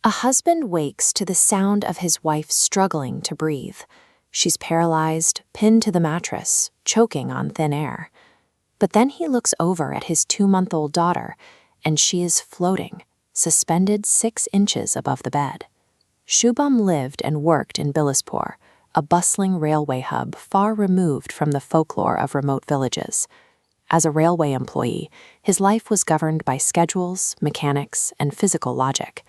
A husband wakes to the sound of his wife struggling to breathe. She's paralyzed, pinned to the mattress, choking on thin air. But then he looks over at his 2-month-old daughter, and she is floating, suspended 6 inches above the bed. Shubham lived and worked in Bilaspur, a bustling railway hub far removed from the folklore of remote villages. As a railway employee, his life was governed by schedules, mechanics, and physical logic.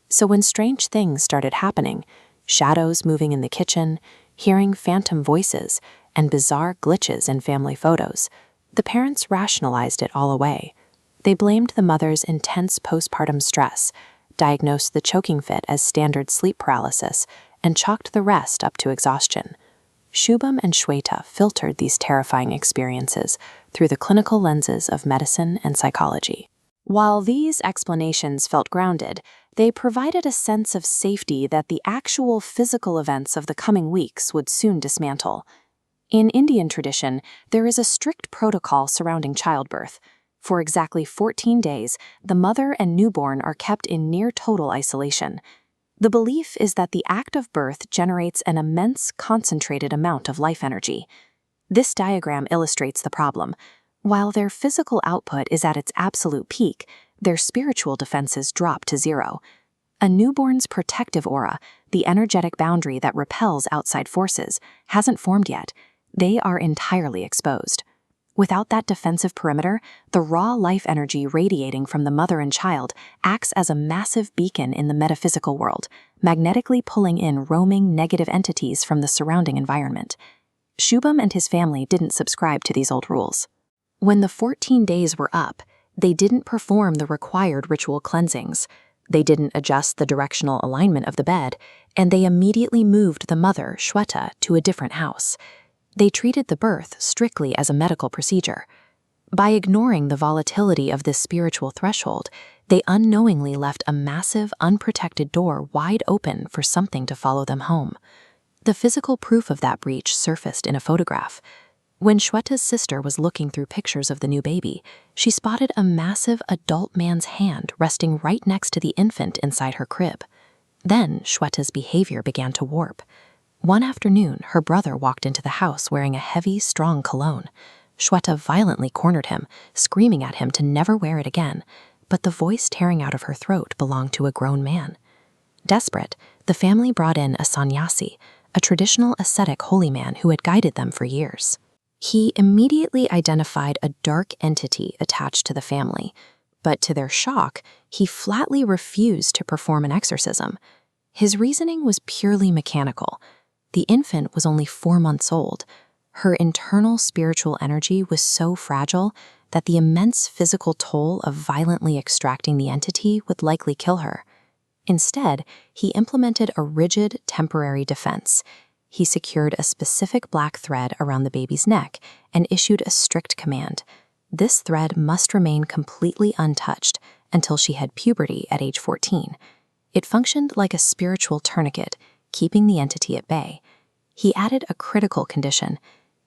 So when strange things started happening, shadows moving in the kitchen, hearing phantom voices, and bizarre glitches in family photos, the parents rationalized it all away. They blamed the mother's intense postpartum stress, diagnosed the choking fit as standard sleep paralysis, and chalked the rest up to exhaustion. Shubham and Shweta filtered these terrifying experiences through the clinical lenses of medicine and psychology. While these explanations felt grounded, they provided a sense of safety that the actual physical events of the coming weeks would soon dismantle. In Indian tradition, there is a strict protocol surrounding childbirth. For exactly 14 days, the mother and newborn are kept in near total isolation. The belief is that the act of birth generates an immense concentrated amount of life energy. This diagram illustrates the problem. While their physical output is at its absolute peak, their spiritual defenses drop to zero. A newborn's protective aura, the energetic boundary that repels outside forces, hasn't formed yet. They are entirely exposed. Without that defensive perimeter, the raw life energy radiating from the mother and child acts as a massive beacon in the metaphysical world, magnetically pulling in roaming negative entities from the surrounding environment. Shubham and his family didn't subscribe to these old rules. When the 14 days were up, they didn't perform the required ritual cleansings. They didn't adjust the directional alignment of the bed, and they immediately moved the mother, Shweta, to a different house. They treated the birth strictly as a medical procedure. By ignoring the volatility of this spiritual threshold, they unknowingly left a massive, unprotected door wide open for something to follow them home. The physical proof of that breach surfaced in a photograph. When Shweta's sister was looking through pictures of the new baby, she spotted a massive adult man's hand resting right next to the infant inside her crib. Then Shweta's behavior began to warp. One afternoon, her brother walked into the house wearing a heavy, strong cologne. Shweta violently cornered him, screaming at him to never wear it again, but the voice tearing out of her throat belonged to a grown man. Desperate, the family brought in a sannyasi, a traditional ascetic holy man who had guided them for years. He immediately identified a dark entity attached to the family, but to their shock, he flatly refused to perform an exorcism. His reasoning was purely mechanical. The infant was only 4 months old. Her internal spiritual energy was so fragile that the immense physical toll of violently extracting the entity would likely kill her. Instead, he implemented a rigid, temporary defense. He secured a specific black thread around the baby's neck and issued a strict command. This thread must remain completely untouched until she had puberty at age 14. It functioned like a spiritual tourniquet, keeping the entity at bay. He added a critical condition.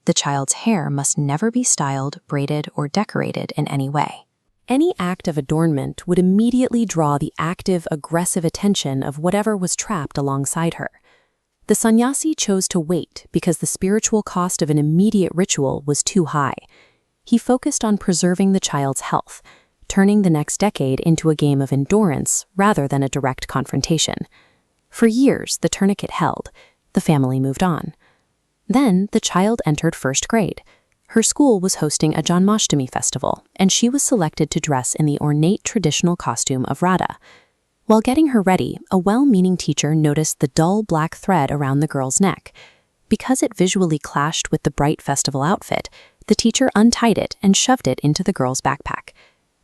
The child's hair must never be styled, braided, or decorated in any way. Any act of adornment would immediately draw the active, aggressive attention of whatever was trapped alongside her. The sannyasi chose to wait because the spiritual cost of an immediate ritual was too high. He focused on preserving the child's health, turning the next decade into a game of endurance rather than a direct confrontation. For years, the tourniquet held. The family moved on. Then, the child entered 1st grade. Her school was hosting a Janmashtami festival, and she was selected to dress in the ornate traditional costume of Radha. While getting her ready, a well-meaning teacher noticed the dull black thread around the girl's neck. Because it visually clashed with the bright festival outfit, the teacher untied it and shoved it into the girl's backpack.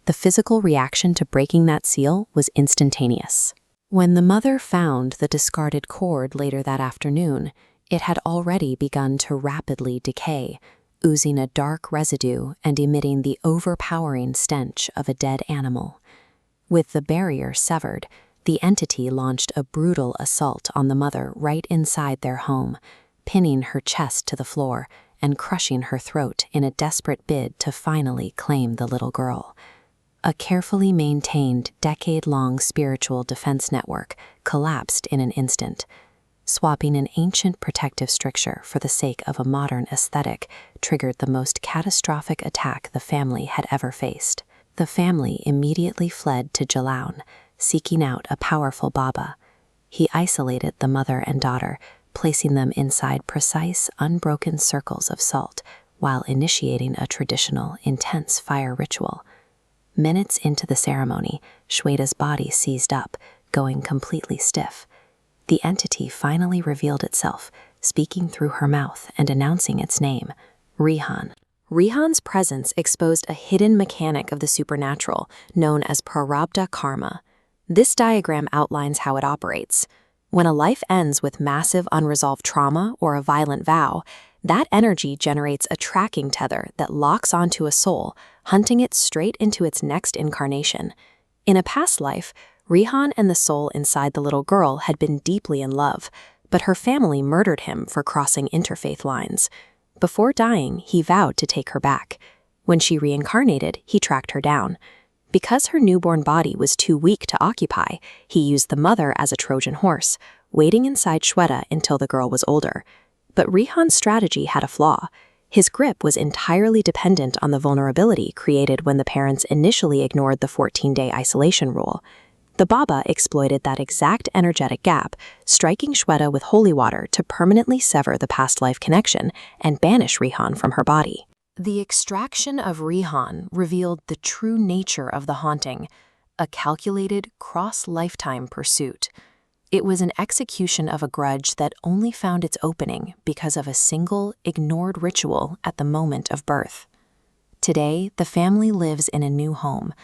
The physical reaction to breaking that seal was instantaneous. When the mother found the discarded cord later that afternoon, it had already begun to rapidly decay, oozing a dark residue and emitting the overpowering stench of a dead animal. With the barrier severed, the entity launched a brutal assault on the mother right inside their home, pinning her chest to the floor and crushing her throat in a desperate bid to finally claim the little girl. A carefully maintained, decade-long spiritual defense network collapsed in an instant. Swapping an ancient protective stricture for the sake of a modern aesthetic triggered the most catastrophic attack the family had ever faced. The family immediately fled to Jalaun, seeking out a powerful Baba. He isolated the mother and daughter, placing them inside precise, unbroken circles of salt, while initiating a traditional, intense fire ritual. Minutes into the ceremony, Shweta's body seized up, going completely stiff. The entity finally revealed itself, speaking through her mouth and announcing its name, Rihan. Rihan's presence exposed a hidden mechanic of the supernatural, known as Prarabdha Karma. This diagram outlines how it operates. When a life ends with massive unresolved trauma or a violent vow, that energy generates a tracking tether that locks onto a soul, hunting it straight into its next incarnation. In a past life, Rihan and the soul inside the little girl had been deeply in love, but her family murdered him for crossing interfaith lines. Before dying, he vowed to take her back. When she reincarnated, he tracked her down. Because her newborn body was too weak to occupy, he used the mother as a Trojan horse, waiting inside Shweta until the girl was older. But Rihan's strategy had a flaw. His grip was entirely dependent on the vulnerability created when the parents initially ignored the 14-day isolation rule. The Baba exploited that exact energetic gap, striking Shweta with holy water to permanently sever the past life connection and banish Rihan from her body. The extraction of Rihan revealed the true nature of the haunting, a calculated, cross-lifetime pursuit. It was an execution of a grudge that only found its opening because of a single, ignored ritual at the moment of birth. Today, the family lives in a new home.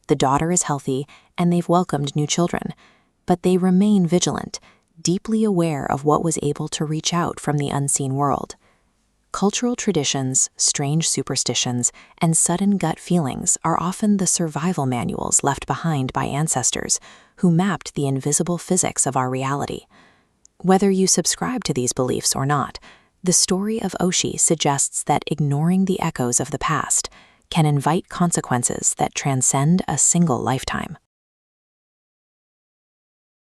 The daughter is healthy, and they've welcomed new children. But they remain vigilant, deeply aware of what was able to reach out from the unseen world. Cultural traditions, strange superstitions, and sudden gut feelings are often the survival manuals left behind by ancestors who mapped the invisible physics of our reality. Whether you subscribe to these beliefs or not, the story of Oshie suggests that ignoring the echoes of the past can invite consequences that transcend a single lifetime.